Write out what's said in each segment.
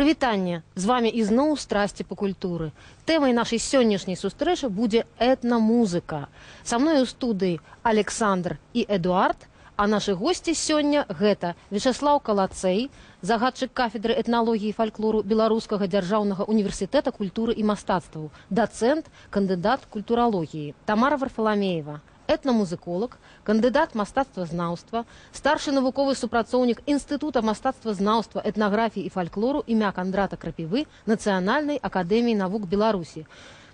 Прывітанне! З вами ізноў страсці па культуры. Тэмай нашай сённяшняй сустрэчы будзе этнамузыка. Са мной у студыі Александр і Эдуард, а нашы госці сёння гэта Вячаслаў Калацэй, загадчык кафедры этналогіі і фальклору Беларускага дзяржаўнага універсітэта культуры і мастацтваў, дацэнт, кандыдат культуралогіі, Тамара Варфаламеева, этнамузыколог, кандыдат мастацтвазнаўства, старшы навуковы супрацоўнік Інстытута мастацтвазнаўства, этнаграфіі і фальклору імя Кандрата Крапівы Нацыянальнай акадэміі навук Беларусі,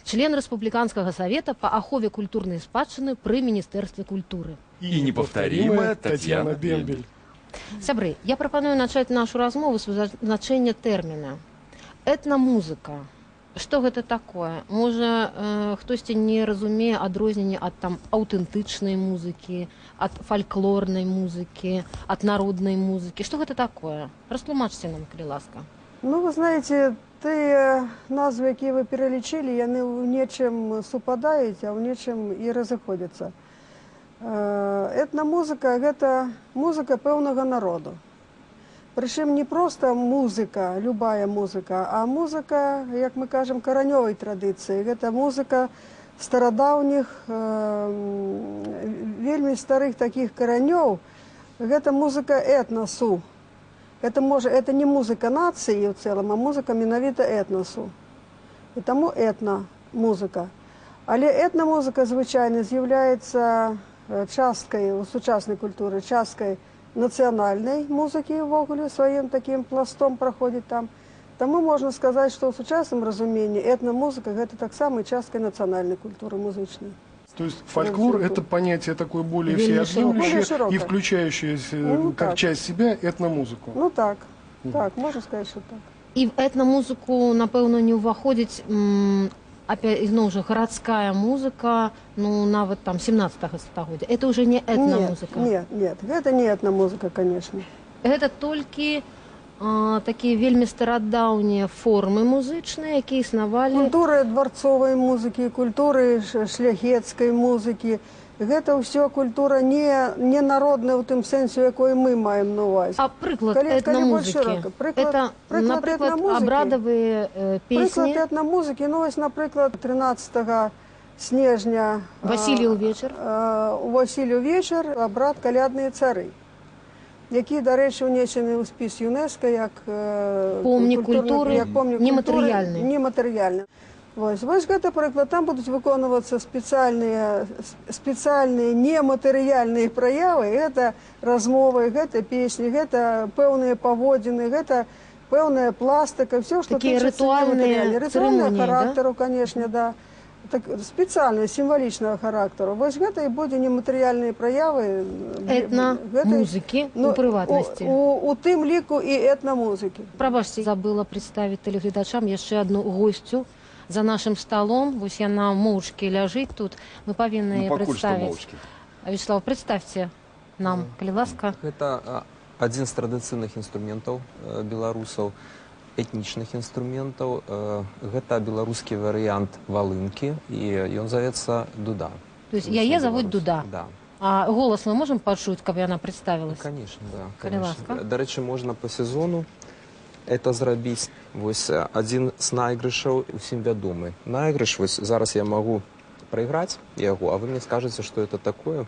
член Рэспубліканскага савета па ахове культурнай спадчыны пры Міністэрстве культуры. И неповторимая Татьяна Бембель. Сябры, я прапаную начаць нашу размову з вызначэння тэрміна. Этнамузыка. Што гэта такое? Можа, хтосьці не разумее адрозненне ад аўтэнтычнай музыкі, ад фальклорнай музыкі, ад народнай музыкі. Што гэта такое? Растлумачце нам, калі ласка. Ну, вы знаете, тыя назвы, якія вы пералічылі, яны ў нечым супадаюць, а ў нечым і разыходзяцца. Этнамузыка – гэта музыка пэўнага народу. Прычым не проста музыка, любая музыка, а музыка, як мы кажам, каранёвай традыцыі. Гэта музыка старадаўніх, вельмі старых такіх каранёў. Гэта музыка этнасу. Это не музыка нацыі ў цэлым, а музыка менавіта этнасу. І таму этнамузыка. Але этнамузыка звычайна з'яўляецца часткай у сучаснай культуры, часткай нацыянальнай музыкі ўвогуле, сваім такім пластом праходзіць там. Таму можна сказаць, што ў сучасным разуменні этнамузыка – гэта таксама часткай нацыянальнай культуры музычнай. То есть фольклор – это понятие такое более всеобъемлющее и включающее как часть себя этномузыку. Ну так, так, можна сказаць, што так. І в этнамузыку, напэўна, не ўваходзіць ізноў жа гарадская музыка, ну, нават там 17-го стагоддзя. Это уже не этнамузыка. Нет, гэта не этнамузыка, конечно. Гэта толькі такія вельмі старадаўнія формы музычныя, якія існавалі. Культуры дварцовай музыкі, культуры шляхецкай музыкі. Гэта ўсё культура не народная ў тым сэнсе, якой мы маем на увазе. А прыклад этнамузыкі? Это, напрыклад, абрадавыя песні? Прыклад этнамузыкі, ну, вось, напрыклад, 13 снежня Васіліў вечар. У Васіліў вечар абрад «Калядныя цары», які, дарэчы, унесены ў спіс ЮНЕСКО як помнік культуры нематэрыяльны. Вось гэта прыклад, там будуць выконвацца спецыяльныя нематэрыяльныя праявы, гэта размовы, гэта песні, гэта пэўныя паводзіны, гэта пэўная пластыка, ўсё, што тычыцца нематэрыяльнага. Рытуальнага характару, канешне, да. Спецыяльна, сімвалічнага характару. Вось гэта і будзе нематэрыяльныя праявы этнамузыкі у прыватнасці. У тым ліку і этнамузыкі. Прабачце, забыла прадставіць тэлегледачам яшчэ адну госцю за нашым сталом. Вось яна моўчкі ляжыць тут. Мы павінны прадставіць. Вячеслав, прадставьце нам, калі ласка. Гэта адзін з традыцыйных інструментаў беларусаў, этнічных інструментаў. Гэта беларускі варыянт валынкі, і ён завецца дуда. То есть яе завуць дуда? Да. А голас мы можам пачуць, каб яна прадставілася? Конечно, да. Калі ласка. Дарэчы, можна па сезону это зрабіць. Вось адзін з найгрышаў усім вядомы. Найгрыш, вось зараз я магу прайграць яго, а вы мне скажаце, што это такое.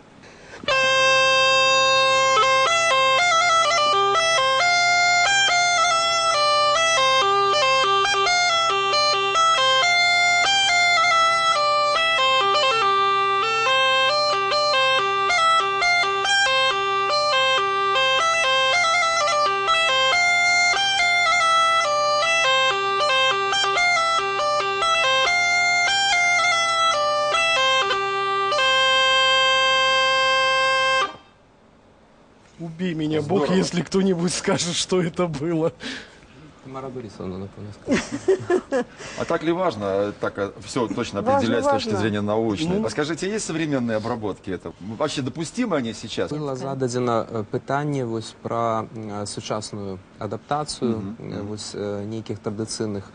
Убей меня, Бог, если кто-нибудь скажет, что это было. Тамара Борисовна, напомню, сказала. А так ли важно так все точно определять с точки зрения научной? А скажите, есть современные обработки? Это вообще допустимы они сейчас? Было зададзена пытанне вось пра сучасную адаптацыю вось нейкіх традыцыйных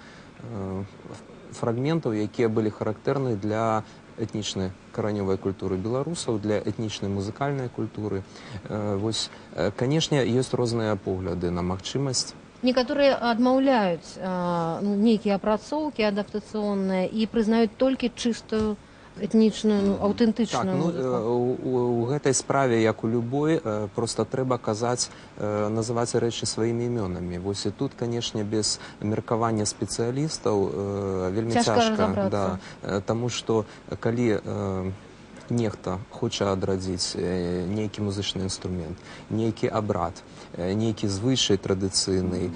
фрагментаў, якія былі характэрны для этнічнай каранёвай культуры беларусаў, для этнічнай музыкальнай культуры. Вось, канешне, ёсць розныя погляды на магчымасць некаторыя адмаўляюць нейкія апрацоўкі адаптацыйныя і прызнаюць толькі чыстую этнічную, аўтэнтычную музыку. У гэтай справе, як у любой, просто трэба казаць, называць рэчы сваімі імёнамі. Вось і тут, канешне, без меркавання спецыялістаў вельмі цяжка. Таму што калі нехта хоча адрадзіць нейкі музычны інструмент, нейкі абрад, нейкі звычай традыцыйны,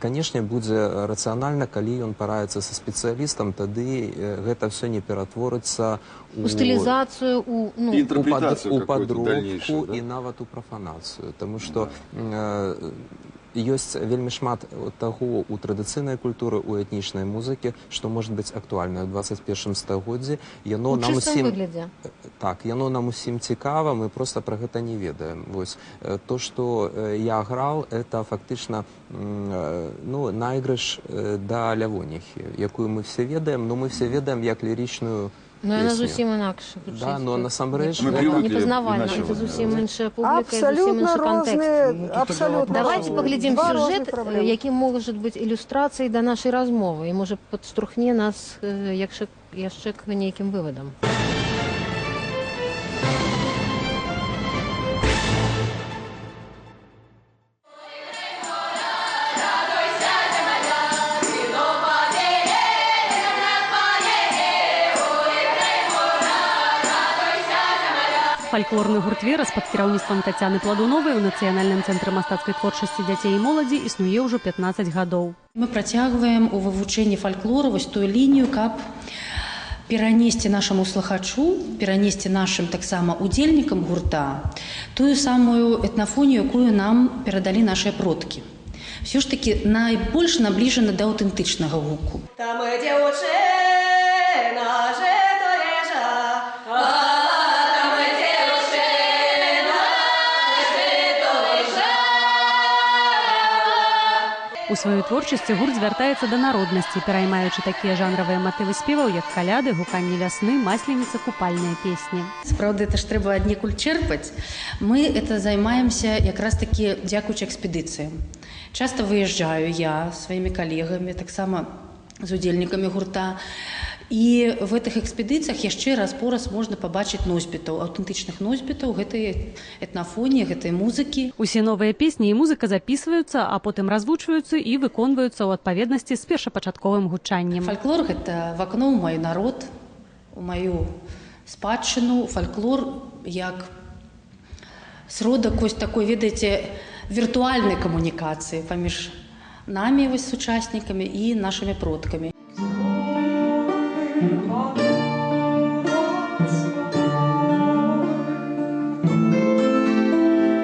канешне, будзе рацыянальна, калі ён параіцца са спецыялістам, тады гэта все не ператворыцца у стылізацыю, у падробку і нават у прафанацыю. Таму што ёсць вельмі шмат таго ў традыцыйнай культуры, у этнічнай музыкі, што можа быць актуальна ў 21 стагоддзі. У чыстым выглядзе. Так, яно нам усім цікава, мы проста пра гэта не ведаем. Вось то, што я граў, это фактычна найгрыш да Лявоніхі, якую мы все ведаем, но мы все ведаем як лірічную песню. Яна зусім інакша. Да, но насамрэч непазнавальна, это зусім іншая публіка, зусім іншы кантэкст. Абсолютно. Давайте паглядзім сюжэт, які можа быць ілюстрацыяй да нашай размовы і можа падштурхне нас яшчэ к нейкім вывадам. Фальклорны гурт «Вера» пад кіраўніцтвам Тацяны Пладуновай у Нацыянальным цэнтры мастацкай творчасці дзяцей і моладзі існуе ўжо 15 гадоў. Мы працягваем у вывучэнні фальклору вось тую лінію, каб перанесці нашаму слухачу, перанесці нашым таксама удзельнікам гурта тую самую этнафонію, якую нам перадалі нашыя продкі. Все ж таки найбольш набліжана да аўтэнтычнага гуку. Там дзяўчына У сваёй творчасці гурт звяртаецца да народнасці, пераймаючы такія жанравыя матывы спеваў, як каляды, гуканне вясны, масленіца, купальныя песні. Сапраўды, это ж трэба аднекуль чэрпаць. Мы это займаемся якраз такі дзякуючы экспедыцыям. Часта выязджаю я сваімі калегамі, таксама з удзельнікамі гурта. І в гэтых экспедыцыях яшчэ раз-пораз можна пабачыць носьбітаў, аўтэнтычных носьбітаў гэтай этнафоніі, гэтай музыкі. Усе новыя песні і музыка запісваюцца, а потым развучваюцца і выконваюцца ў адпаведнасці з першапачатковым гучаннем. Фальклор – гэта вакно ў мой народ, у маю спадчыну. Фальклор як сродак вось такой, ведаеце, віртуальнай камунікацыі паміж намі, вось сучаснікамі і нашымі продкамі.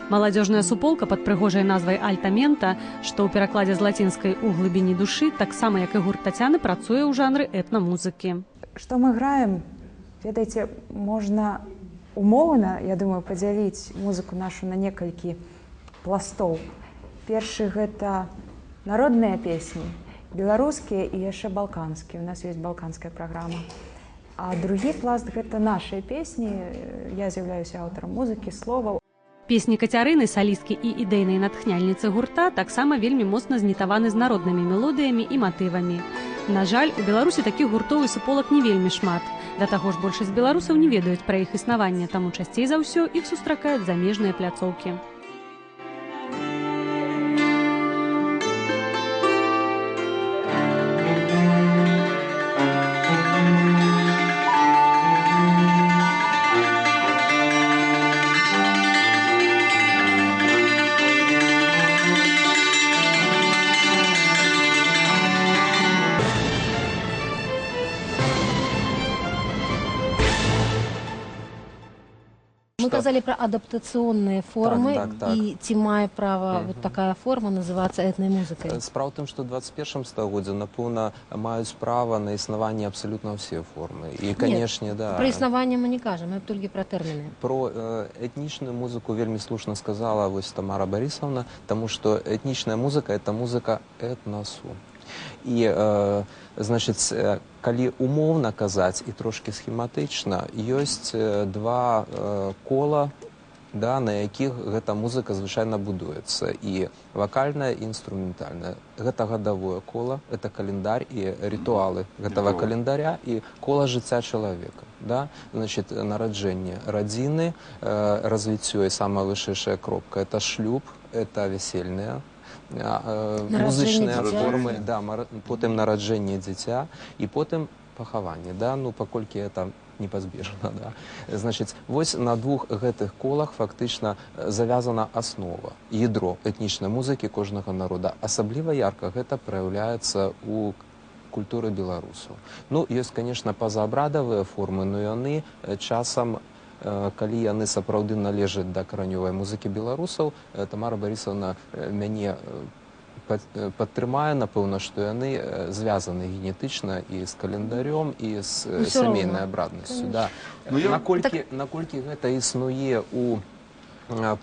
Маладзёжная суполка пад прыгожай назвай «Альтамента», што ў перакладзе з лацінскай «У глыбіні душы», таксама, як і гурт Тацяны, працуе ў жанры этнамузыкі. Што мы граем, ведаеце, можна умоўна, я думаю, падзяліць музыку нашу на некалькі пластоў. Першы – гэта народныя песні, беларускія і яшчэ балканскія. У нас ёсць балканская праграма. А другі пласт – гэта нашыя песні. Я з'яўляюся аўтарам музыкі, словаў. Песні Кацярыны, салісткі і ідэйнай натхняльніцы гурта, таксама вельмі моцна знітаваны з народнымі мелодыямі і матывамі. На жаль, у Беларусі такіх гуртоў і суполак не вельмі шмат. Да таго ж большасць беларусаў не ведаюць пра іх існаванне, таму часцей за ўсё іх сустракаюць замежныя пляцоўкі. Мы казали про адаптационные формы, так. и ці мае права вот такая форма называться этной музыкой? Справа ў тым, што ў 21 стагоддзі, напэўна, маюць права на існаванне абсалютна ўсе формы. І, канешне, да. Про існаванне мы не кажам, мы толькі пра тэрміны. Про этнічную музыку вельмі слушна сказала вось Тамара Барисовна, таму што этнічная музыка – это музыка этнасу. І, значыць, калі умоўна казаць і трошкі схематычна, ёсць два кола да, на якіх гэта музыка звычайна будуецца, і вакальная, і інструментальная. Гэта гадавое кола, гэта календарь і рытуалы гэтага календаря і кола жыцця чалавека. Да? Значит, нараджэнне радзіны, развіццё і самая вышэйшая кропка, это шлюб, это весельныя, музычныя формы, да, потым нараджэнне дзіця і потым пахаванне, да, ну, паколькі это непазбежна, да. Значит, вось на двух гэтых колах фактычна завязана аснова, ядро этнічнай музыкі кожнага народа. Асабліва ярка гэта праяўляецца у культуры беларусаў. Ну, ёсць, конечно, пазаабрадавыя формы, но яны часам, калі яны сапраўды належаць да каранёвай музыкі беларусаў, Тамара Барысаўна мяне падтрымае, напэўна, што яны звязаны генетычна і з календарём, і з сямейнай абраднасцю. Да. Наколькі гэта існуе у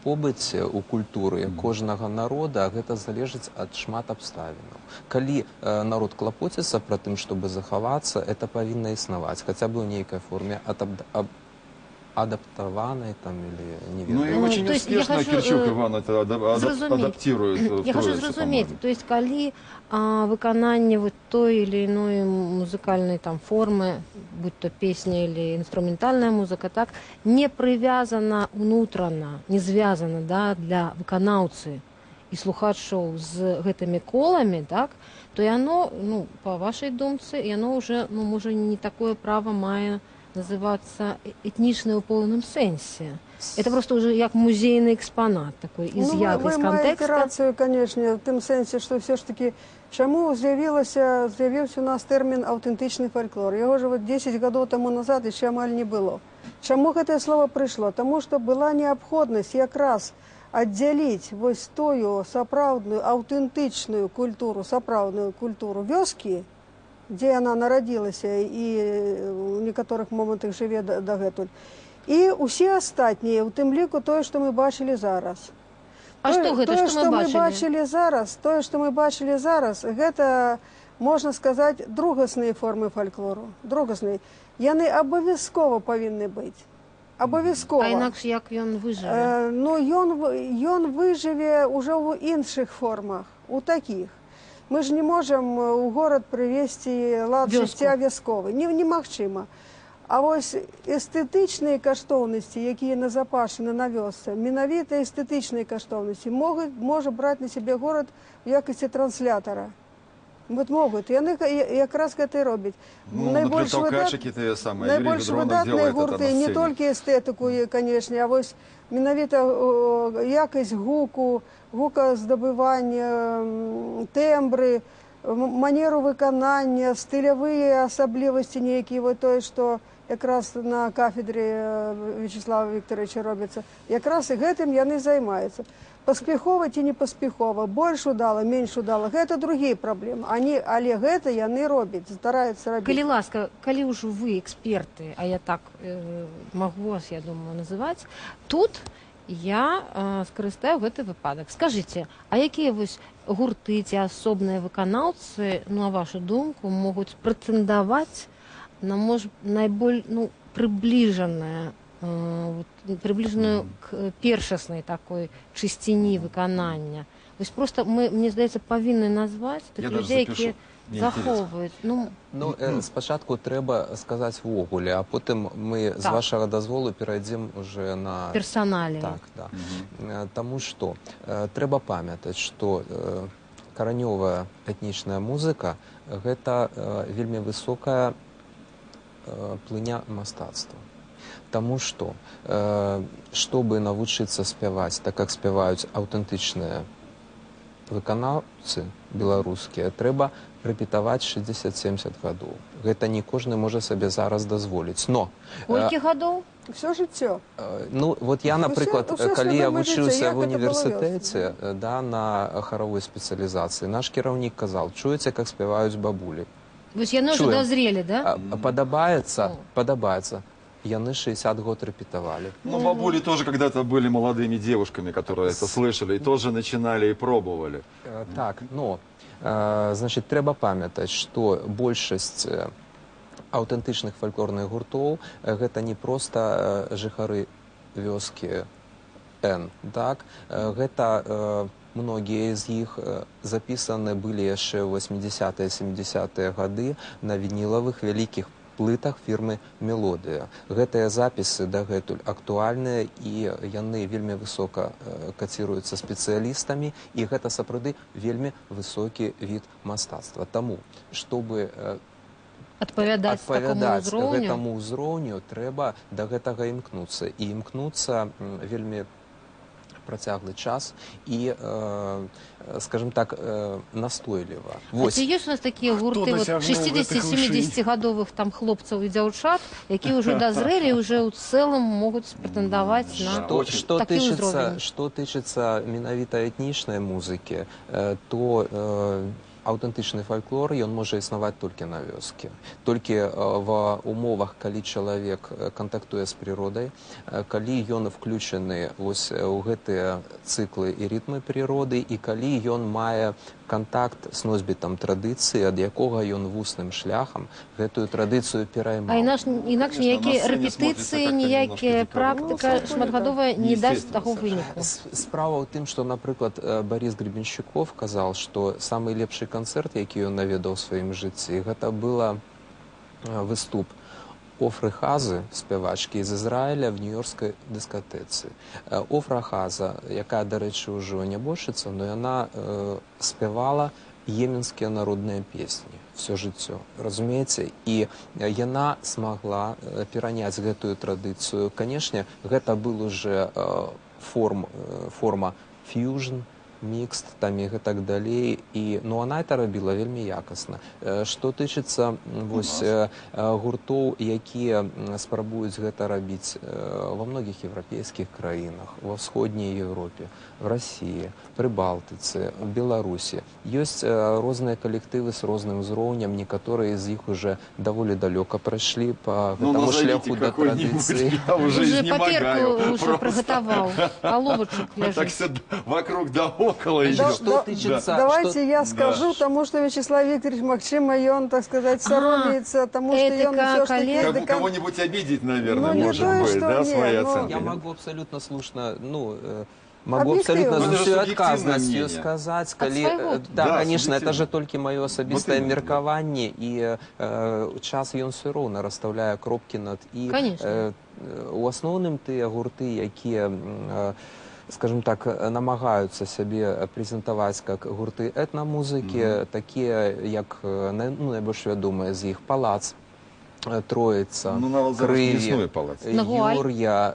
побыце, у культуры кожнага народа, гэта залежыць ад шмат абставінаў. Калі народ клапоціцца пра тым, чтобы захавацца, это павінна існаваць, хаця бы ў нейкай форме адаптованной там или не Ну и очень успешно Кирчук Иван это адаптирует. Я хочу зразуметь, то есть калі выкананне вот той или иной музыкальной там формы, будь то песня или инструментальная музыка, так, не привязана внутрана, не звязана, да, для выканаўцы і слухачоў з гэтымі коламі, так, то яно, ну, по вашей думцы, яно уже, ну, можа, не такое право мае называться этнічнай у поўным сэнсе. Это просто уже як музейны экспонат, такой изъят из контекста. Вы маеце рацыю, конечно, в тым сэнсе, што все ж таки, чаму з'явіўся у нас тэрмін аўтэнтычны фальклор. Яго ж вот 10 гадоў таму назад яшчэ амаль не было. Чаму гэтае слово прыйшло? Таму што была неабходнасць якраз аддзяліць вось тую сапраўдную аўтэнтычную культуру, сапраўдную культуру вёскі, дзе яна нарадзілася і ў некаторых момантах жыве дагэтуль. І ўсе астатнія, у тым ліку тое, што мы бачылі зараз. А што гэта, што мы бачылі зараз? Тое, што мы бачылі зараз, гэта, можна сказаць, другасныя формы фальклору. Другасныя. Яны абавязкова павінны быць. Абавязкова. А інакш як ён выжыве? Ну, ён выжыве ўжо ў іншых формах, у такіх. Мы ж не можам у горад прывесці лад жыцця вясковы. Немагчыма. А вось эстэтычныя каштоўнасці, якія назапашаны на вёсцы, менавіта эстэтычныя каштоўнасці можа браць на сябе горад у якасці транслятара. Вот могуць. Яны якраз гэта і робяць. Найбольш выдатныя гурты, не толькі эстэтыку, канешне, а вось менавіта якасць гуку, гуказдабывання, тэмбры, манеру выканання, стылявыя асаблівасці нейкія, вот тое, што якраз на кафедры Вячеслава Викторовича робіцца. Якраз і гэтым яны займаюцца. Паспяхова ці не паспяхова, больш удала, менш удала, гэта другія праблемы. Але гэта яны робяць, стараюцца рабіць. Калі ласка, калі ўжо вы эксперты, а я так магу вас, я думаю, называць, тут я скарыстаю гэты выпадак. Скажыце, а якія вось гурты ці асобныя выканаўцы, ну, на вашу думку, могуць прэтэндаваць на, можа, найболь, ну, приближенную к першаснай такой чысціні выканання. Вось просто мы, мне здаецца, павінны назваць тых людзей, якія захоўваюць. Ну, спачатку трэба сказаць ввогуле, а потым мы з вашага дазволу перайдзем уже на персаналію. Так, да. Таму што трэба памятаць, што каранёвая этнічная музыка гэта вельмі высокая плыня мастацтва. Таму што, чтобы навучыцца спяваць, так як спяваюць аўтэнтычныя выканаўцы беларускія, трэба рэпетаваць 60-70 гадоў. Гэта не кожны можа сабе зараз дазволіць. Но колькі гадоў? Всё жыццё. Ну, вот я, напрыклад, калі я вучыўся в універсітэце, да, на харавой спецыялізацыі, наш кіраўнік казаў, чуеце, як спяваюць бабулі. Вось яны ўжо дазрелі, да? Падабаецца. Яны 60 год репетовали. Ну, бабули тоже когда-то были молодыми девушками, которые это слышали, и тоже начинали и пробовали. Так, но, значит, трэба памятаць, што большасць аўтэнтычных фальклорных гуртоў гэта не проста жыхары вёскі Н. Так? Гэта многія з іх запісаны былі яшчэ ў 80-е, 70-е гады на вінілавых вялікіх плытах фірмы «Мелодыя». Гэтыя запісы дагэтуль актуальныя і яны вельмі высока каціруюцца спецыялістамі, і гэта сапраўды вельмі высокі від мастацтва. Таму, чтобы адпавядаць гэтаму ўзроўню, трэба да гэтага імкнуцца. І імкнуцца вельмі працяглы час і, скажем так, настойліва. А ці ёсць у нас такія гурты 60-70-гадовых там хлопцаў і дзяўчат, якія ўжо дазрэлі і ўжо ў цэлым могуць прэтэндаваць на такі ўзровень? Што тычыцца менавіта этнічнай музыкі, то аўтэнтычны фальклор, ён можа існаваць толькі на вёскі. Толькі ва умовах, калі чалавек кантактуе з прыродай, калі ён включены вось у гэтыя цыклы і рытмы прыроды, і калі ён мае контакт з носьбітам традыцыі, ад якога ён вусным шляхам гэтую традыцыю пераймаў. А інакш ніякія рэпетыцыі, ніякая практыка шматгадовая не дасць таго выніку. Справа ў тым, што, напрыклад, Борис Гребенщиков казаў, што самы лепшы канцэрт, які ён наведаў у сваім жыцці, гэта была выступ Офры Хазы, спявачкі з Ізраіля, в нью-йоркскай дыскатэцы. Офра Хаза, якая, дарэчы, ўжо нябожчыца, но яна спявала еменскія народныя песні все жыццё, разумееце? І яна смагла пераняць гэтую традыцыю. Канешне, гэта был уже форма фьюжн, мікст, там і гэтак далей. І, ну, она это рабіла вельмі якасна. Што тычыцца вось гуртоў, якія спрабуюць гэта рабіць ва многіх еўрапейскіх краінах, ва ўсходняй Еўропе, в России, Прибалтыцы, в Беларусі. Ёсць розныя калектывы з розным узроўнем, некаторыя з іх уже даволі далёка прайшлі па гэтаму шляху да традыцыі. Уже паперку уже прыгатаваў, аловачак ляжыць. Так все вокруг да около. Давайте я скажу, потому что Вячеслав Викторович, магчыма, ён, так сказать, соромится, потому что ён все-таки... Кого-нибудь обидеть, наверное, может быть, да, свои оценки. Я могу абсолютно слушно, могу абсолютно з усёй адказнасцю сказаць, калі... Да, конечно, это же толькі маё асабістае меркаванне, і час ён все роўна расстаўляе кропкі над «і». У асноўным тыя гурты, якія, скажем так, намагаюцца сябе прэзентаваць как гурты этнамузыкі, такія, як найбольш вядомыя з іх «Палац», Троица, Крылья, Юр'я,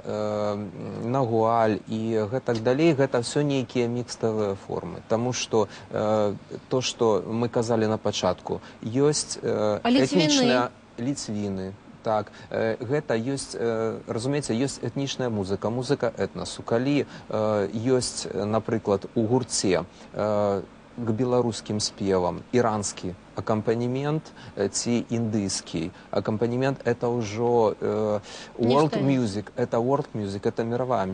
Нагуаль і гэтак далей, гэта все нейкія мікставыя формы. Таму што то, што мы казалі на пачатку, ёсць этнічныя ліцвіны. Так, гэта ёсць, разумееце, ёсць этнічная музыка, музыка этнасу. Калі ёсць, напрыклад, у гурце к беларускім спевам іранскі акампанемент ці індыйскі акампанемент, это ўжо world music, это мировая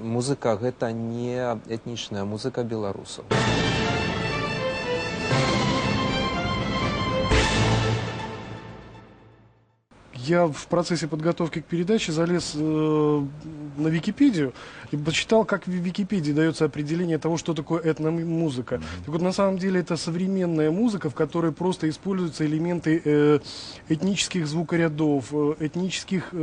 музыка, гэта не этнічная музыка беларусаў. Я в процессе подготовки к передаче залез на Википедию и почитал, как в Википедии дается определение того, что такое этномузыка. Так вот, на самом деле, это современная музыка, в которой просто используются элементы этнических звукорядов, этнических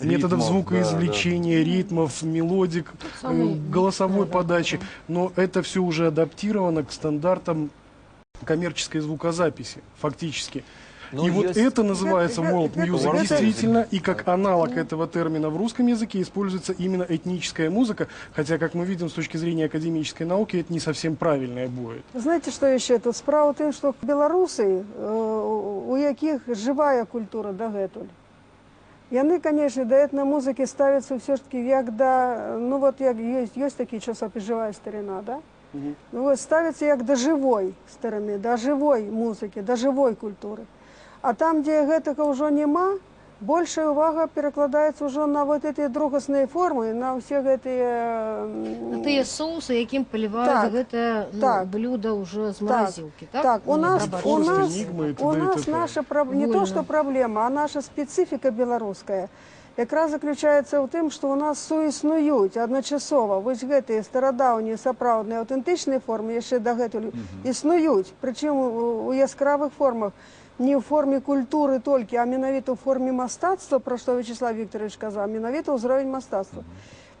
методов звукоизвлечения, ритмов, мелодик, голосовой подачи. Но это все уже адаптировано к стандартам коммерческой звукозаписи, фактически. И вот это называется world music, действительно, и как аналог этого термина в русском языке используется именно этническая музыка, хотя, как мы видим, с точки зрения академической науки, это не совсем правильное будет. Знаете, что еще тут? Справа в том, что белорусы, у яких живая культура дагэтуль, яны, конечно, до этномузыки ставятся все-таки, як да, ну вот як есть такие часопы «Живая старина», да? Ну вот ставятся як до живой стороны, до живой музыки, до живой культуры. А там, где гэтага ўжо няма, большая увага перакладаецца ўжо на вот эти другасныя формы, на ўсе гэтыя... Тыя соусы, якім паліваюць гэтае блюдо ўжо з маразілкі, так? Так, у нас наша, не то что проблема, а наша специфика белорусская. якраз заключаецца ў тым, што ў нас суіснуюць адначасова вось гэтыя старадаўнія сапраўдныя аўтэнтычныя формы яшчэ дагэтуль існуюць, прычым у яскравых формах, не ў форме культуры толькі, а менавіта ў форме мастацтва, пра што Вячеслав Вікторович казаў, менавіта ўзровень мастацтва.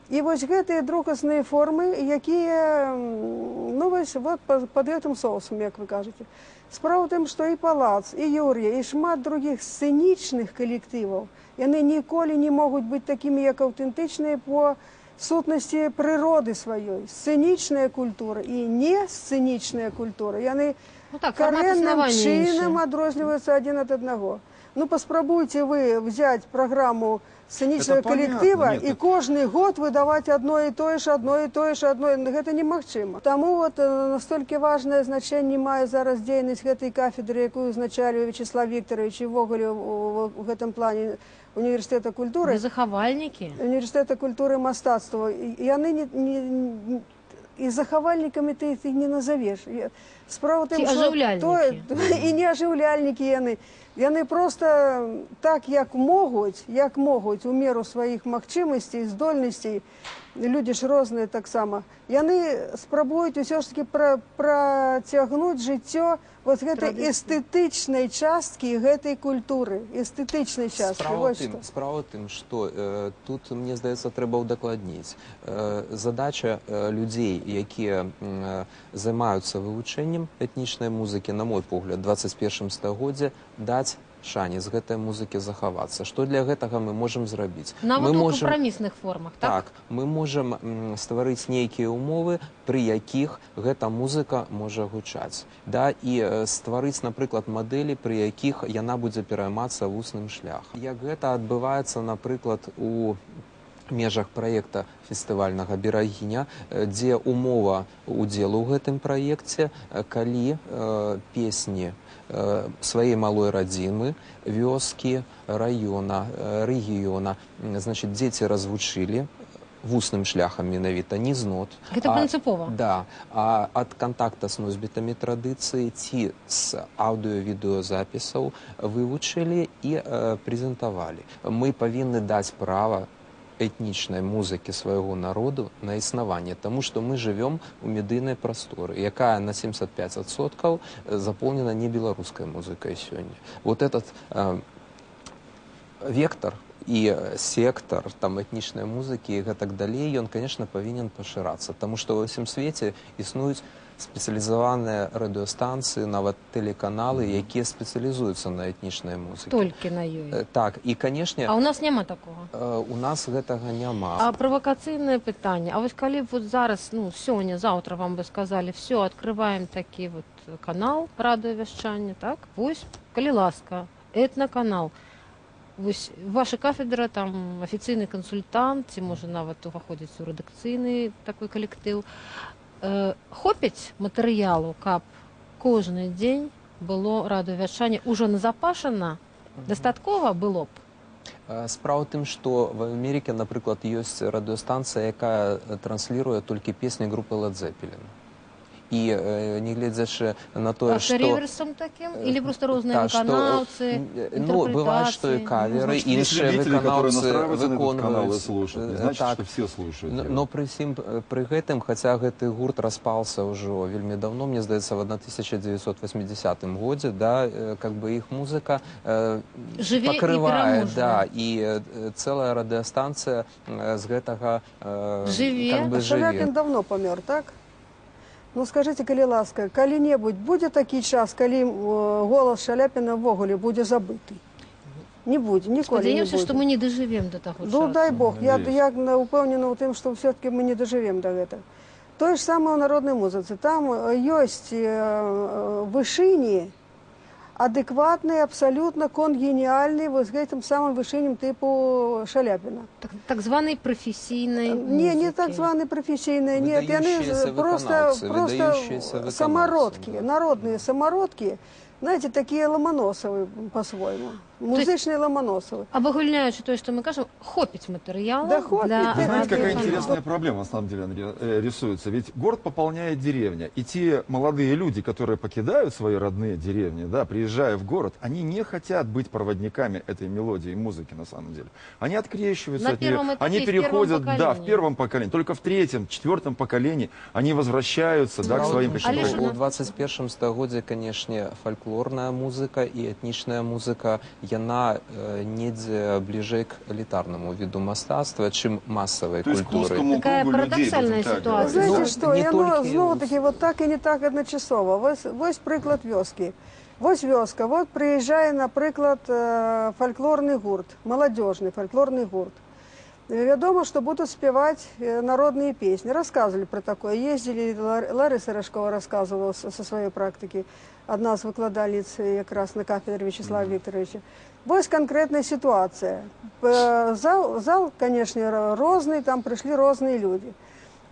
І вось гэтыя другасныя формы, якія, ну вось, вот пад гэтым соусам, як вы кажаце. Справа ў тым, што і Палац, і Юр'я, і шмат другіх сцэнічных калектываў, яны ніколі не могуць быць такімі, як аўтэнтычныя по сутнасці прыроды сваёй. Сцэнічная культура і не сцэнічная культура, яны карэнным чынам адрозніваюцца адзін ад аднаго. Ну, паспрабуйце вы взять программу сцэнічнага калектыва і кожны год выдаваць адно і тое ж, гэта немагчыма. Таму вот настолькі важнае значэнне мае зараз дзейнасць гэтай кафедры, якую узначаліў Вячеслав Вікторович і ввогуле у гэтым плане універсітэта культуры. Захавальнікі. Універсітэта культуры і мастацтва. Яны і захавальнікамі ты іх не назавеш. Справа тым, што і не ажыўляльнікі яны. Яны проста так, як могуць у меру сваіх магчымасцей, здольнасцей, людзі ж розныя таксама, яны спрабуюць усё ж такі працягнуць жыццё вот гэтай эстэтычнай часткі гэтай культуры, эстэтычнай часткі. Справа тым, што тут, мне здаецца, трэба ўдакладніць. Задача людзей, якія займаюцца вывучэннем этнічнай музыкі, на мой погляд, 21 стагоддзе, даць шанец гэтай музыкі захавацца. Што для гэтага мы можам зрабіць? Нават у кампрамісных формах, так? Так, мы можам стварыць нейкія ўмовы, пры якіх гэта музыка можа гучаць. І стварыць, напрыклад, мадэлі, пры якіх яна будзе пераймацца вусным шляхам. Як гэта адбываецца, напрыклад, у межах праекта фестывальнага «Берагіня», дзе умова удзелу ў гэтым праекце, калі песні сваей малой радзімы, вёскі, раёна, рэгіёна, значит, дзеці развучылі вусным шляхам менавіта, не з нот. Гэта прынцыпова? Да, а ад кантакта з носьбітамі традыцыі ці з аўдыё-відэозапісаў вывучылі і прэзентавалі. Мы павінны даць права этнічнай музыкі свайго народу на існаванне, таму што мы жывём у медыйнай прасторы, якая на 75% запоўнена не беларускай музыкай сёння. Вот этот вектор і сектор этнічнай музыкі і гэтак далей, ён, конечно, павінен пашырацца, таму што ва ўсім свеце існуюць спецыялізаваныя радыёстанцыі, нават тэлеканалы, якія спецыялізуюцца на этнічнай музыкі. Толькі на ёй. Так, і, канешне... А ў нас няма такога? У нас гэтага няма. А правакацыйнае пытанне. А вось калі вот зараз, ну, сёння, заўтра вам бы сказалі, все, открываем такі вот канал радыёвяшчання, так? Вось, калі ласка, этнаканал. Вось ваша кафедра, там, афіцыйны кансультант, ці, можа, нават уваходзіць у рэдакцыйны такой калектыў. Хопіць матэрыялу, каб кожны дзень было радыёвяшчанне ўжо назапашана, дастаткова было б? Справа ў тым, што в Амерыке, напрыклад, ёсць радыёстанцыя, якая трансліруе толькі песні групы Led Zeppelin. І не гледзячы на тое, што... А рэверсам такім? Или просто розныя выканаўцы, інтэрпрэтацыі? Ну, бывает, што і каверы, іншыя выканаўцы выконваюць. Значит, что все слушают. Но пры гэтым, хаця гэты гурт распаўся ўжо вельмі давно, мне здаецца, в 1980 годзе, да, как бы іх музыка пакрывае, да, і цэлая радыёстанцыя з гэтага как бы жыве. Шаляпін давно памёр, так? Ну, скажите, калі ласка, калі-небудзь будзе такі час, калі голас Шаляпіна ввогуле будзе забыты? Не будзе, ніколі не будзе. Спадзяёмся, што мы не дажывем да таго часу. Ну, дай Бог, я упэўнена ў тым, што все-таки мы не дажывем да гэтага. Тое ж самае ў народнай музыцы. Там ёсць вышыні, адэкватны, абсалютна конгеніальны вот гэтым самым вышыням тыпу Шаляпіна. Так званай прафесійнай музыкі. Не так званай прафесійнай, нет, яны просто самародкі, народныя самародкі, знаете, такие Ломоносовы по-своему. Музычные Ломоносовы. Обагульняючи то, что мы кажем, хопить материала Да хопить. для Вы знаете, какая радиофонографии. интересная проблема, на самом деле, рисуется? Ведь город пополняет деревня. И те молодые люди, которые покидают свои родные деревни, да, приезжая в город, они не хотят быть проводниками этой мелодии и музыки, на самом деле. Они открещиваются На от нее. первом этапе, Они в первом переходят, да, в поколении. первом поколении. Только в третьем, четвертом поколении они возвращаются, да, к своим Алешина. каким-то... У 21 стагодзе, конечно, фольклорная музыка и этнічная музыка, яна недзе бліжэй к элітарнаму віду мастацтва, чым масавай То есть к культуры. узкому Такая кругу людей, парадоксальная будем так ситуация. говорить. Знаете Ну, что, не и оно толькі знову-таки вот так и не так одночасово. Вось приклад вёски. Вось вёска, вот приезжае, наприклад, фольклорный гурт, молодежный фольклорный гурт. Вядома, что будут спевать народные песни. Рассказывали про такое. Ездили, Лариса Рожкова рассказывала со своей практики. Одна из выкладальниц как раз на кафедре Вячеслава Викторовича. Вось конкретная ситуация. Зал, конечно, розный, там пришли розные люди.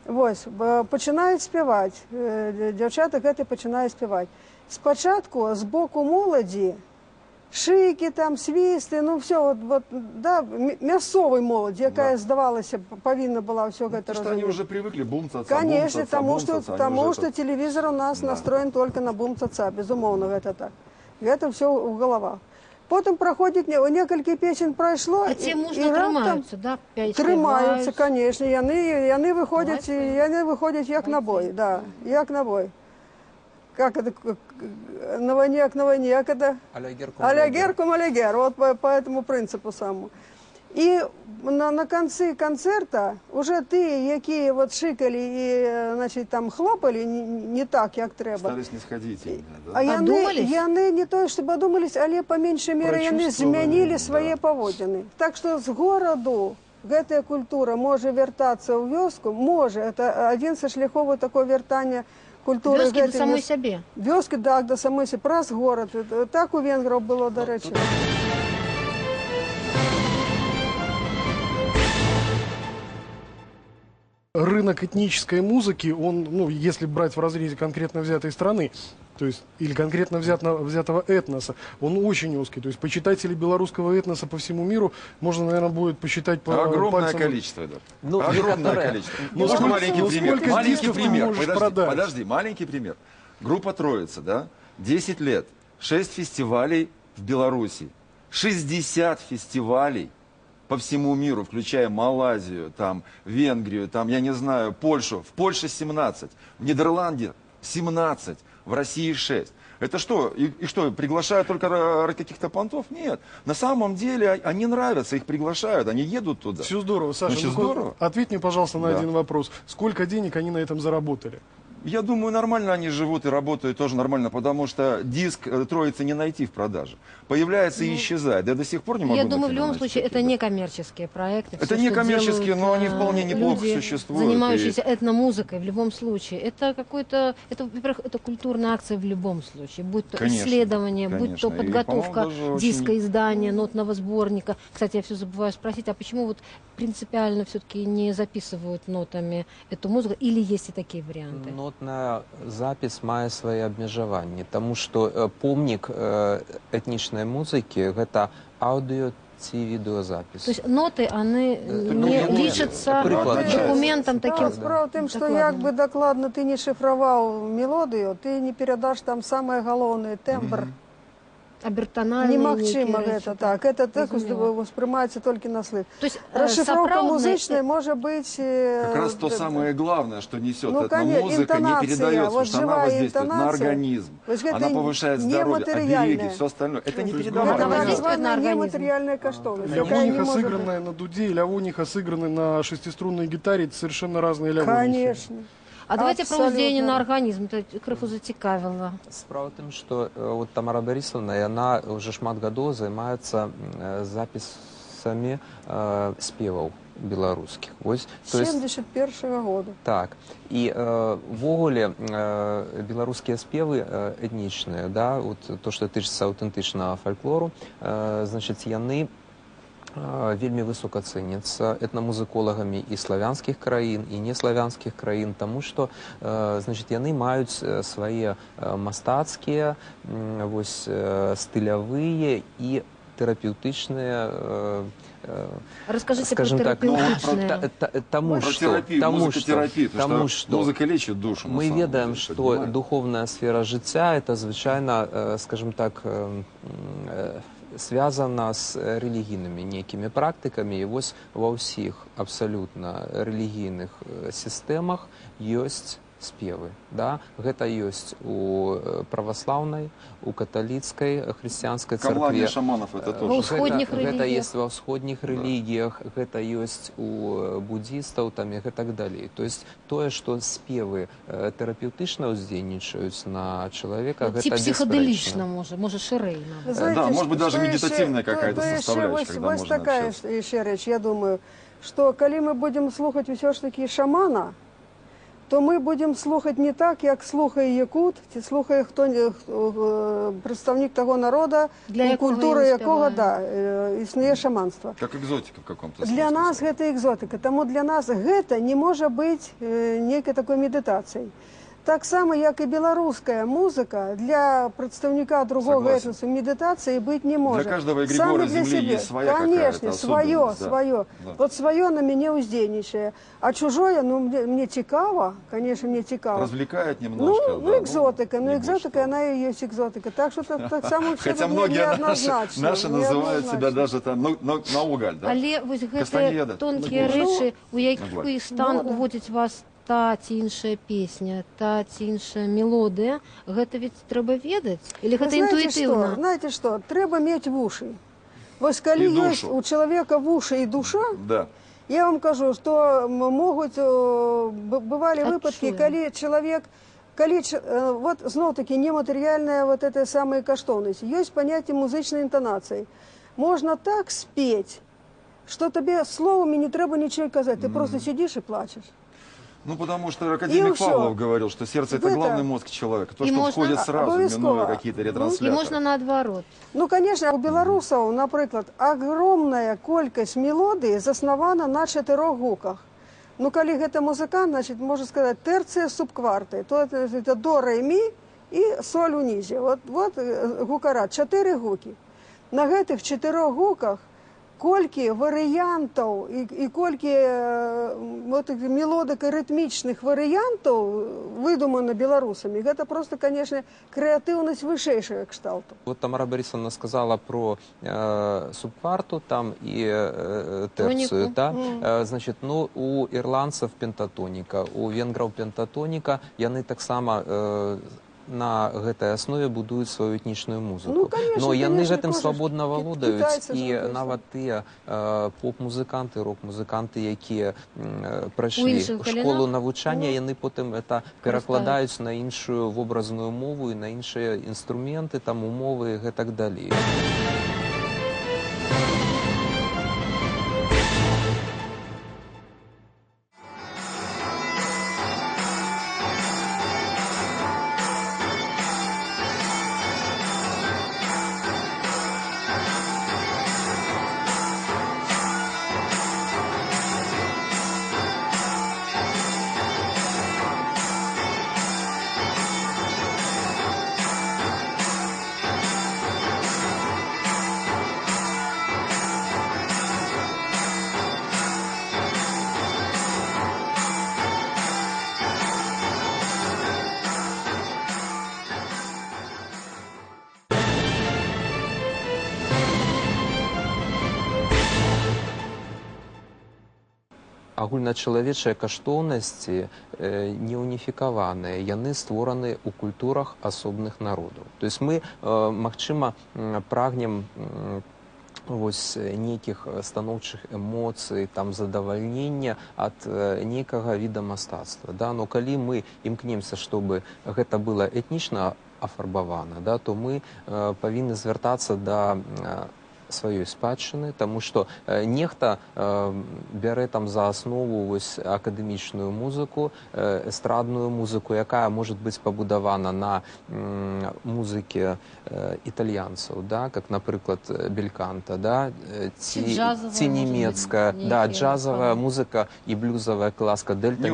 Вось, починають співати, дівчата гэты починають співати. Спочатку з боку молоді, шики там, свисты, ну все, вот, да, мясовой молоді, яка, здавалося, повинна була все гэта Потому что они разумець. уже привыкли бумцаться, Конечно, бумцаться, бумцаться, они тому уже что это- телевизор у нас Да. настроен только на бум-ца-ца, безумовно, это так. Это все в головах. Потом проходит, некалькі песен пройшло, А ці мужно раптом тримаються, да? тримаються, Співають. конечно, яны виходять як на бой, да, як на бой. Как это, на войне, як на войне, як это? Алягер кум алягер, вот по этому принципу самому. І на конці концерта уже ті, які вот шикали і, значить, там хлопали не так, як треба. Стали снисходительны, да? А Одумались? яны не то, щоб одумались, але по меншей мере яны Прочувствовали, змянили да. свае паводзіны. Так што з гораду гэтая культура можа вяртацца ў вёску, можа. Это адзін са шляхоў такое вяртання культуры Вёскі до гэтай самой сябе. Вёскі, так, да самой сябе, праз горад. Так у венграў было, да рэчы. Рынок этнической музыки, он, ну, если брать в разрезе конкретно взятой страны, то есть, или конкретно взятого этноса, он очень узкий. То есть, почитателей белорусского этноса по всему миру можно, наверное, будет посчитать по Огромное пальцам. количество, да. Ну, Огромное некоторое. количество. Ну, Можно сколько- маленький ну, пример? сколько Маленький дисков ты пример. можешь Подожди, продать? подожди, маленький пример. Группа Троица, да? 10 лет, 6 фестивалей в Беларуси, 60 фестивалей по всему миру, включая Малайзию, там, Венгрию, там, я не знаю, Польшу. В Польше 17, в Нидерланде 17, в России 6. Это что? И что, приглашают только каких-то понтов? Нет. На самом деле они нравятся, их приглашают, они едут туда. Все здорово, Саша. Значит, ну, здорово. Ответь мне, пожалуйста, на Да. один вопрос. Сколько денег они на этом заработали? Я думаю, нормально они живут и работают тоже нормально, потому что диск Троицы не найти в продаже. Появляется и исчезает. Я до сих пор не могу Я думаю, в найти, любом значит, случае, это такие, не коммерческие проекты. Это Всё, не что коммерческие, делают, но они вполне неплохо люди, существуют. занимающиеся этномузыкой в любом случае. Это какой-то, это, во-первых, это культурная акция в любом случае. Будь то Конечно, исследование, будь то конечно. И, подготовка по-моему, даже очень- диска, издания, нотного сборника. Кстати, я все забываю спросить, а почему вот принципиально все-таки не записывают нотами эту музыку? Или есть и такие варианты? Нотная запіс мае свае абмежаванні, таму што помнік этнічнай музыкі гэта аўдыё ці відэозапіс. То есть ноты, они ну, не ну, лічатся приклад, документом Да, таким. справа в тым, што докладным. як бы дакладна ты не шифраваў мелодыю, ты не перадаш там самае галоўнае тэмбр. Абертональные Немагчыма некие гэта речи, так. Это так Разумела. успрымаецца толькі на слых. То есть Расшифровка сапраўдны- музычная можа быць... Как раз то самое главное, что несет Ну, эта конечно, музыка, не интонация, передается, вот потому что она живая воздействует на интонация. организм. То есть это Она повышает здоровье, нематериальное. обереги, все остальное. Это не есть, Это грубо так говоря, передаваемо. воздействует на званая организм. нематериальная каштовность. якая не Лявониха может сыгранная на дуде и лявониха сыгранная на шестиструнной гитаре, это совершенно разные быть. лявонихи. Конечно. А давайте про Абсолютно. воздействие на организм. Это крыху зацікавило. Справа ў тым, што вот Тамара Барисовна, яна ўжо шмат гадоў займаецца запісамі спеваў беларускіх. Вось, то есть, 71-го года. так. І ввогуле беларускія спевы этнічныя, да, вот, то, што тычыцца аўтэнтычнага фальклору, значыць, яны вельмі высока цэніцца этнамузыколагамі і славянскіх краін, і неславянскіх краін, таму што яны маюць свае мастацкія, стылявыя і тэрапеўтычныя, Расскажите про терапевтичные. Тому что музыка лечит душу. Мы ведаем, что духовная сфера жыцця, это звычайно, скажем так, связана с релігійнымі нейкімі практыкамі, і вось ва ўсіх абсалютна рэлігійных сістэмах ёсць спевы. Да? Гэта ёсць у праваслаўнай, у каталіцкай, хрысціянскай царкве. Камланне шаманов это тоже. Гэта ёсць ва ўсходніх рэлігіях, гэта ёсць у буддістаў там, і гэтак далей. То есть тое, што спевы тэрапеўтычна ўздзейнічаюць на чалавека, гэта бесспрэчна. Психоделично, может ширей. Да, может быть, даже медитативная какая-то составляющая, когда можно такая еще речь, я думаю, что коли мы будем слухать все ж таки шамана, то ми будемо слухати не так, як слухає якут, чи слухає представник того народу, культури якого існує шаманство. Як екзотика в якомусь смысле. Для нас це екзотика, тому для нас це не може бути некой такой медитацією. Так само, як і білоруська музика, для представника другого етносу медитації бути не може. Для кожного эгрегора земли є своя конечно, свое. Да. Вот свое на меня уздейничає. А чужое, мне цікаво, конечно, мне цікаво. Развлекает немножко. Экзотика, экзотика, она и есть экзотика. Так что так само все хотя многие наши называют себя даже там наугаль, да? Але вось гэтыя тонкія рэчы, у які стан уводзіць вас та ці іншая песня, та ці іншая мелодыя, гэта ведь трэба ведаць? Или гэта інтуітыўна? Знаете что, трэба мець вушы. Вось калі ёсць у чалавека вушы і душа, я вам кажу, што могуць, бывалі выпадкі, калі чалавек, вот зноў-такі нематэрыяльная вот эта самая каштоўнасць. Ёсць паняцце музычнай інтанацыі. Можна так спець, што табе словамі не трэба нічого казаць, ты просто сидишь и плачешь. Ну, потому что академик Павлов говорил, что сердце – это главный мозг человека. То, что входит сразу, минуя какие-то ретрансляторы. И можно наоборот. Ну, конечно, у белорусов, например, огромная колькость мелодий заснавана на 4 гуках. Ну, коли это музыкант, значит, можно сказать, терция субкварты. То это до, ре, ми и соль унизе. Вот гукарат, 4 гуки. На этих 4 гуках колькі варыянтаў і колькі мелодык і рытмічных варыянтаў выдумана беларусамі, гэта просто, конечно, крэатыўнасць вышэйшага кшталту. Вот Тамара Борисовна сказала про субкварту там и терцию, да? Значит, ну, у ирландцев пентатоника, у венгров пентатоника, яны таксама на гэтай аснове будуюць сваю этнічную музыку. Ну, конечно, но яны конечно, гэтым свабодна валодаюць, і китайцы, нават тыя поп-музыканты, рок-музыканты, якія прайшлі школу навучання, яны потым это перакладаюць на іншую вобразную мову і на іншыя інструменты, там умовы і гэтак далей. Агульначалавечыя каштоўнасці не уніфікаваныя, яны створаны ў культурах асобных народаў. То есть мы, магчыма, прагнем нейкіх станоўчых эмоцый, там, задавальнення ад нейкага віда мастацтва. Да? Но калі мы імкнемся, чтобы гэта было этнічна афарбавана, да, то мы павінны звяртацца да сваёй спадчыны, таму што нехта бярэ там за аснову вось акадэмічную музыку, эстрадную музыку, якая может быць пабудавана на музыке італьянцаў, да, как, напрыклад, бельканта, да, ці нямецкая, да, джазовая музыка і блюзовая класка Дельта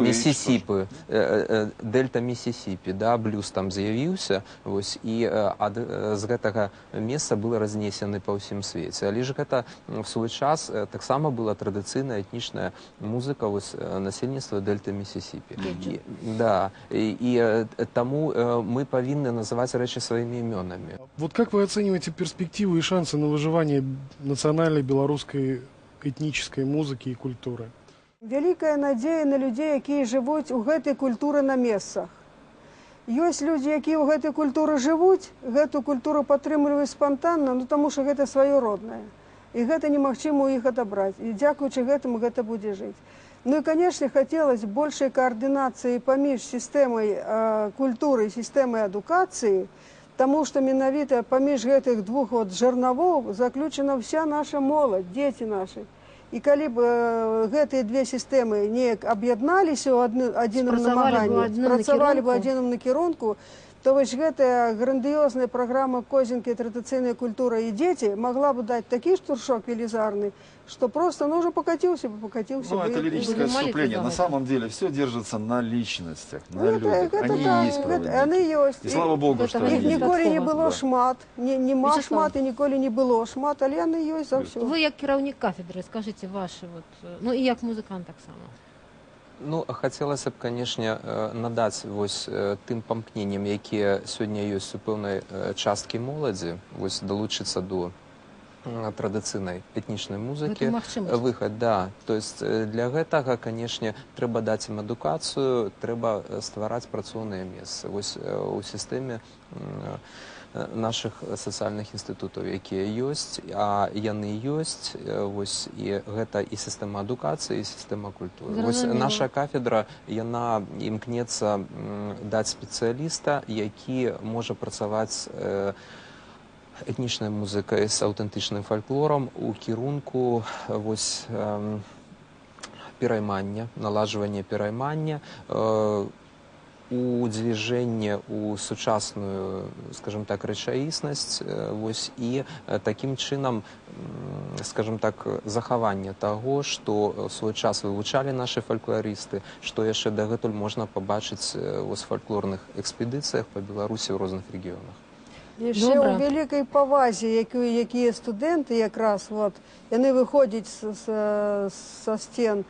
Миссисипи, да, блюз там з'явіўся, вось, і з гэтага месца был разнесены па ўсім свеце. Але ж гэта в свой час таксама была традыцыйная этнічная музыка вось насельніцтва Дельта Миссисипи. Да, і таму мы павінны называць рэчы сваімі імёнамі. Вот как вы оцениваете перспективы и шансы на выживание национальной белорусской этнической музыки и культуры? Вялікая надзея на людзей, якія жывуць у гэтай культуры на месцах. Ёсць людзі, якія ў гэтай культуры жывуць, гэту культуру падтрымліваюць спантанна, ну таму што гэта сваё роднае. І гэта немагчыма ў іх адабраць. І дзякуючы гэтаму гэта будзе жыць. Ну і, канешне, хацелася большай каардынацыі паміж сістэмай культуры і сістэмай адукацыі, таму што менавіта паміж гэтых двух жарнавоў заключана вся наша моладзь, дзеці нашы. І калі б гэтыя две сістэмы неяк аб'ядналіся ў адзіным намаганні, працавалі б у адзіным накірунку, то вось гэтая грандыёзная праграма Козінкі традыцыйная культура і дзеці могла бы даць такі штуршок велізарны, что просто, ну, уже покатился бы. Ну, это лирическое отступление. На самом деле все держится на личностях, на людях. Они и есть проводники. И слава Богу, что они есть. Их ніколі не было шмат, нема шмат і ніколі не было шмат, але яны ёсць заўсёды. Вы як кіраўнік кафедры, скажите ваши, ну і як музыкант так само. Ну, хацелася б, канешне, надаць вось тым памкненням, якія сёння ёсць у пэўнай часткі моладзі, вось далучыцца до традыцыйнай этнічнай музыкі выхад, да. То есть для гэтага, канешне, трэба даць ім адукацыю, трэба ствараць працоўныя месцы вось у сістэме наших сацыяльных інстытутаў, якія ёсць, а яны ёсць, вось, і гэта і сістэма адукацыі, і сістэма культуры. Вось наша кафедра, яна імкнецца даць спецыяліста, які можа працаваць этнічнай музыкай з аўтэнтычным фальклорам у кірунку вось пераймання, наладжвання пераймання, удвижение у сучасную, скажем так, рэчаіснасць, вось, і таким чынам, скажем так, захаванне таго, што ў свой час вывучалі нашы фальклорысты, што яшчэ дагэтуль можна пабачыць у фальклорных экспедыцыях па Беларусі ў розных рэгіёнах. Яшчэ ў вялікай павазе, якія студэнты якраз, яны выходзяць са сцен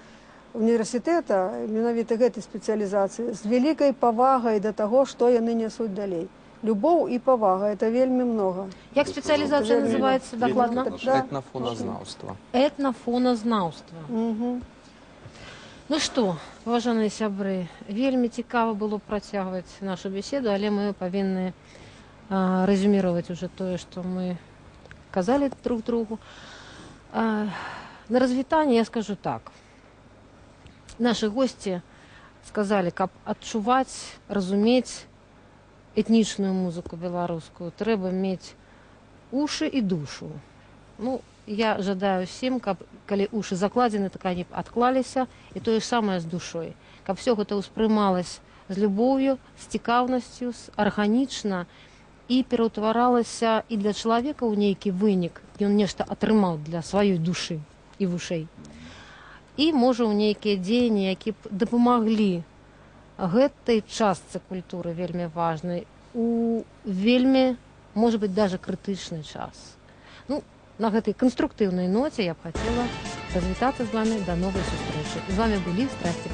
універсітэта, менавіта гэтай спецыялізацыі, з вялікай павагай да таго, што яны нясуць далей. Любоў і павага, это вельмі много. Як спецыялізацыя называецца дакладна? Этнафоназнаўства. Этнафоназнаўства. Ну што, паважаныя сябры, вельмі цікава было працягваць нашу беседу, але мы павінны резюмировать уже то, что мы казали друг другу. На развитание я скажу так. Наши гости сказали, каб адчуваць, разумець этнічную музыку беларускую, трэба мець уши і душу. Ну, я жадаю всем, калі уши закладзены, так они адклаліся, і тое ж самае з душой. Каб все гэта ўспрымалось з любоўю, з цікаўнасцю, арганічна, і пераўтваралася і для чалавека ў нейкі вынік, ён нешта атрымаў для сваёй душы і вушэй. І, можа, ў нейкія дзеянні, які б дапамаглі гэтай частцы культуры вельмі важнай, у вельмі, можа быць, даже крытычны час. Ну, на гэтай канструктыўнай ноце я б хацела развітацца з вами. До новай сустрэчы. З вами былі «Страсти